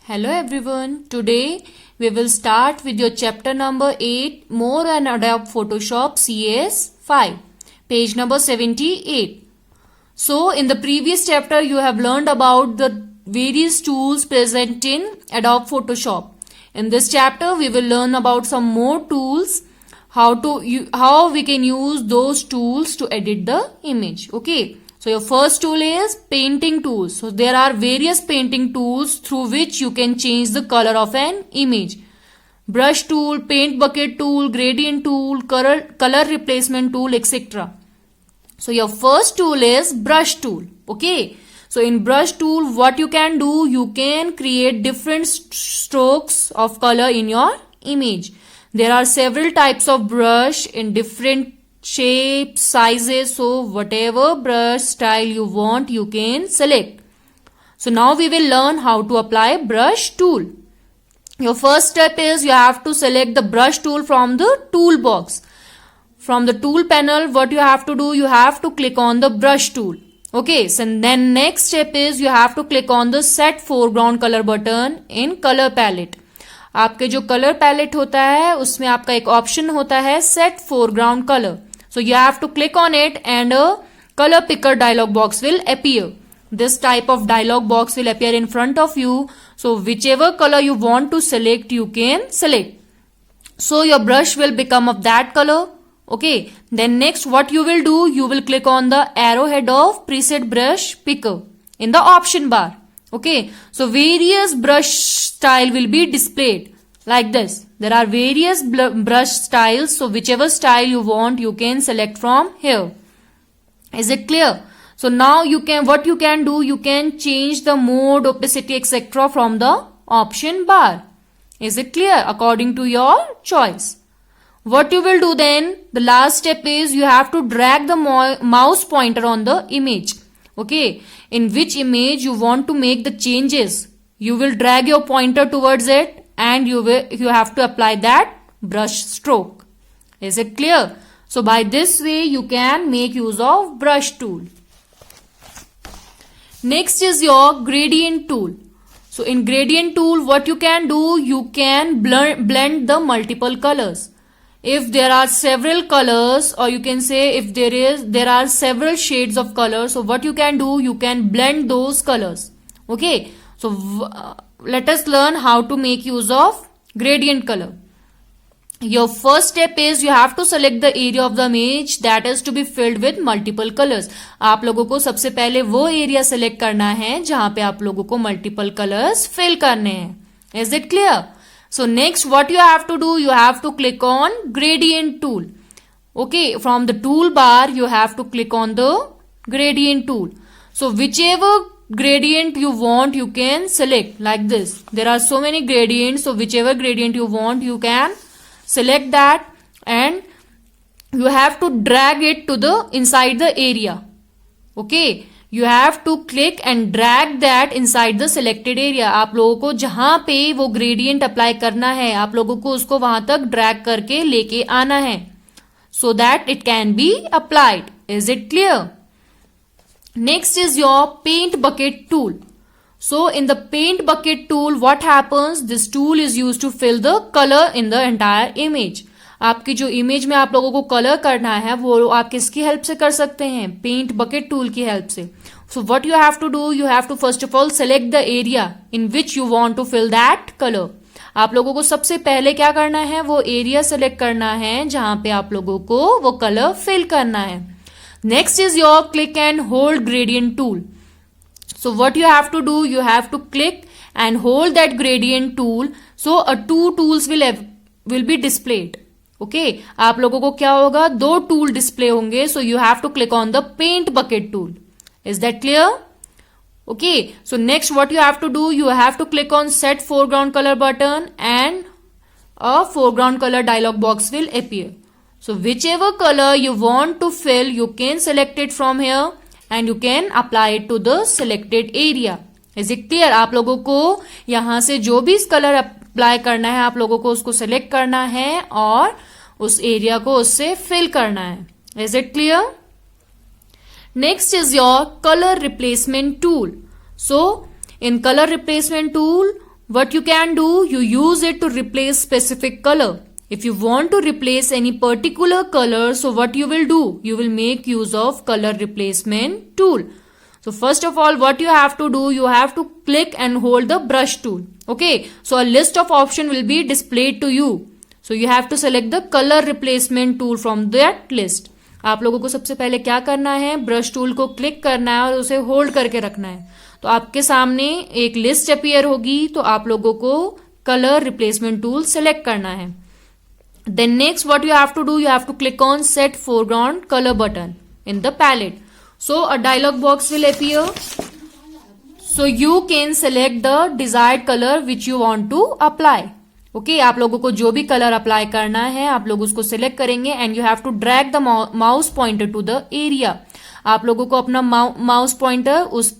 Hello everyone. Today we will start with your chapter number 8 More and Adobe Photoshop CS5 page number 78. So in the previous chapter you have learned about the various tools present in Adobe Photoshop. In this chapter we will learn about some more tools, how we can use those tools to edit the image. Okay. So your first tool is painting tools. So there are various painting tools through which you can change the color of an image. Brush tool, paint bucket tool, gradient tool, color replacement tool, etc. So your first tool is brush tool. Okay. So in brush tool, what you can do, you can create different strokes of color in your image. There are several types of brush in different shapes, sizes, so whatever brush style you want, you can select. So now we will learn how to apply brush tool. Your first step is you have to select the brush tool from the toolbox. From the tool panel, what you have to do, you have to click on the brush tool. Okay, so then next step is you have to click on the set foreground color button in color palette. आपके जो colour palette होता है उसमें आपका एक option होता है set foreground colour. So you have to click on it and a color picker dialog box will appear. This type of dialog box will appear in front of you. So whichever color you want to select, you can select. So your brush will become of that color. Okay. Then next what you will do, you will click on the arrowhead of preset brush picker in the option bar. Okay. So various brush style will be displayed like this. There are various brush styles, so whichever style you want, you can select from here. Is it clear? So now what you can do, you can change the mode, opacity, etc. from the option bar. Is it clear? According to your choice. What you will do then, the last step is you have to drag the mouse pointer on the image. Okay, in which image you want to make the changes. You will drag your pointer towards it and you have to apply that brush stroke. Is it clear? So by this way you can make use of brush tool. Next is your gradient tool. So in gradient tool what you can do, you can blend the multiple colors. If there are several colors, or you can say if there are several shades of color, so what you can do, you can blend those colors. Okay, so let us learn how to make use of gradient color. Your first step is you have to select the area of the image that is to be filled with multiple colors. आप लोगों को सबसे पहले वो area select करना है जहां पे आप लोगों को मल्टीपल कलर्स फिल करने हैं. Is it clear? So next what you have to do, you have to click on gradient tool. Okay, from the toolbar you have to click on the gradient tool. So whichever gradient you want, you can select like this. There are so many gradients, so whichever gradient you want, you can select that and you have to drag it to the inside the area. Okay, you have to click and drag that inside the selected area. आप लोगों को जहां पे वो gradient apply करना है, आप लोगों को उसको वहां तक drag करके लेके आना है, so that it can be applied. Is it clear? Next is your paint bucket tool. So in the paint bucket tool, what happens? This tool is used to fill the color in the entire image. आपकी जो image में आप लोगों को colour करना है वो आप किसकी हेल्प से कर सकते हैं? पेंट बकेट टूल की हेल्प से. So what you have to do, you have to first of all select the area in which you want to fill that color. आप लोगों को सबसे पहले क्या करना है, वो एरिया सेलेक्ट करना है जहां पे आप लोगों को वो कलर फिल करना है. Next is your click and hold gradient tool. So what you have to do, you have to click and hold that gradient tool. So two tools will be displayed. Okay, आप लोगों को क्या होगा, दो tool display होंगे. So you have to click on the paint bucket tool. Is that clear? Okay, so next what you have to do, you have to click on set foreground color button and a foreground color dialog box will appear. So whichever color you want to fill, you can select it from here and you can apply it to the selected area. Is it clear? आप लोगों को यहाँ से जो भी colour apply करना है, आप लोगों को उसको सेलेक्ट करना है और उस एरिया को उससे फिल करना है. Is it clear? Next is your color replacement tool. So in color replacement tool, what you can do, you use it to replace specific color. If you want to replace any particular color, so what you will do, you will make use of color replacement tool. So first of all, what you have to do, you have to click and hold the brush tool. Okay, so a list of option will be displayed to you. So you have to select the color replacement tool from that list. आप लोगों को सबसे पहले क्या करना है, brush tool को click करना है और उसे होल्ड करके रखना है. तो आपके सामने एक लिस्ट अपीयर होगी, तो आप लोगों को कलर रिप्लेसमेंट टूल सेलेक्ट करना है. Then next what you have to do, you have to click on set foreground colour button in the palette. So a dialog box will appear. So you can select the desired color which you want to apply. Okay, आप लोगों को जो भी colour apply करना है आप लोग उसको सिलेक्ट करेंगे and you have to drag the mouse pointer to the area. आप लोगों को अपना माउस पॉइंटर उस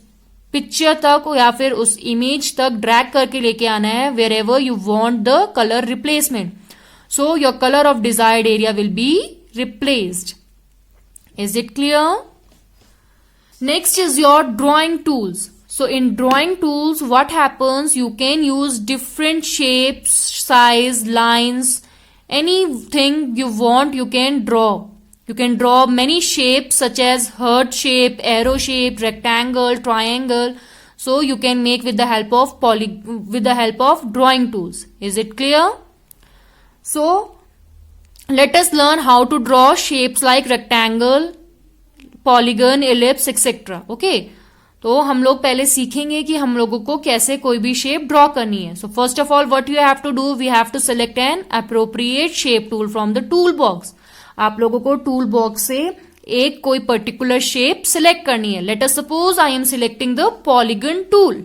पिक्चर तक या फिर उस इमेज तक ड्रैग करके लेके आना है wherever you want the colour replacement. So your colour of desired area will be replaced. Is it clear? Next is your drawing tools. So in drawing tools, what happens? You can use different shapes, size, lines, anything you want you can draw. You can draw many shapes such as heart shape, arrow shape, rectangle, triangle. So you can make with the help of drawing tools. Is it clear? So let us learn how to draw shapes like rectangle, polygon, ellipse etcetera. Okay, तो हम लोग पहले सीखेंगे कि हम लोगों को कैसे कोई भी शेप ड्रॉ करनी है. So first of all what you have to do, we have to select an appropriate shape tool from the tool box. आप लोगों को टूल बॉक्स से एक कोई पर्टिकुलर शेप सिलेक्ट करनी है. Let us suppose I am selecting the polygon tool.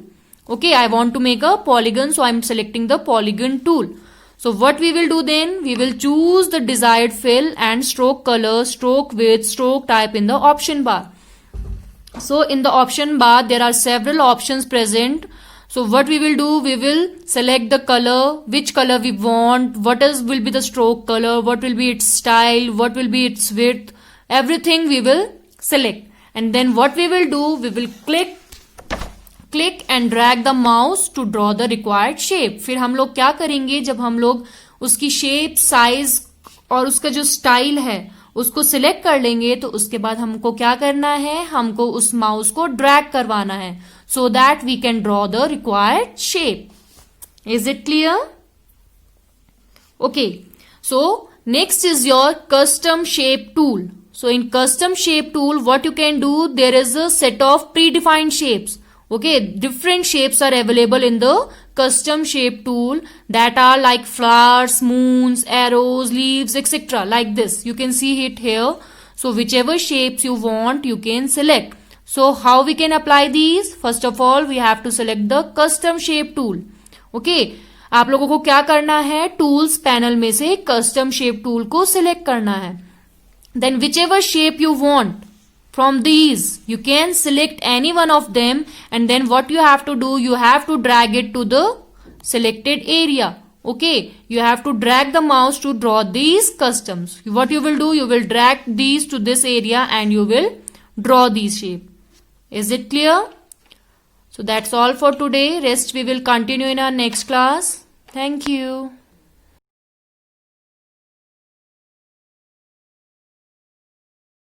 Okay, I want to make a polygon, so I am selecting the polygon tool. So what we will do then, we will choose the desired fill and stroke color, stroke width, stroke type in the option bar. So in the option bar, there are several options present. So what we will do, we will select the color, which color we want, will be the stroke color, what will be its style, what will be its width, everything we will select. And then what we will do, we will click and drag the mouse to draw the required shape. फिर हम लोग क्या करेंगे, जब हम लोग उसकी shape, size और उसका जो स्टाइल है उसको सिलेक्ट कर लेंगे तो उसके बाद हमको क्या करना है, हमको उस माउस को ड्रैग करवाना है so that we can draw the required shape. Is it clear? Okay, so next is your custom shape tool. So in custom shape tool, what you can do, there is a set of predefined shapes. Okay, different shapes are available in the custom shape tool that are like flowers, moons, arrows, leaves, etc. Like this. You can see it here. So whichever shapes you want, you can select. So how we can apply these? First of all, we have to select the custom shape tool. Okay. आप लोगों को क्या करना है, tools panel में से custom shape tool को select करना है. Then whichever shape you want from these, you can select any one of them, and then what you have to do, you have to drag it to the selected area. Okay, you have to drag the mouse to draw these customs. What you will do, you will drag these to this area and you will draw these shape. Is it clear? So that's all for today. Rest we will continue in our next class. Thank you.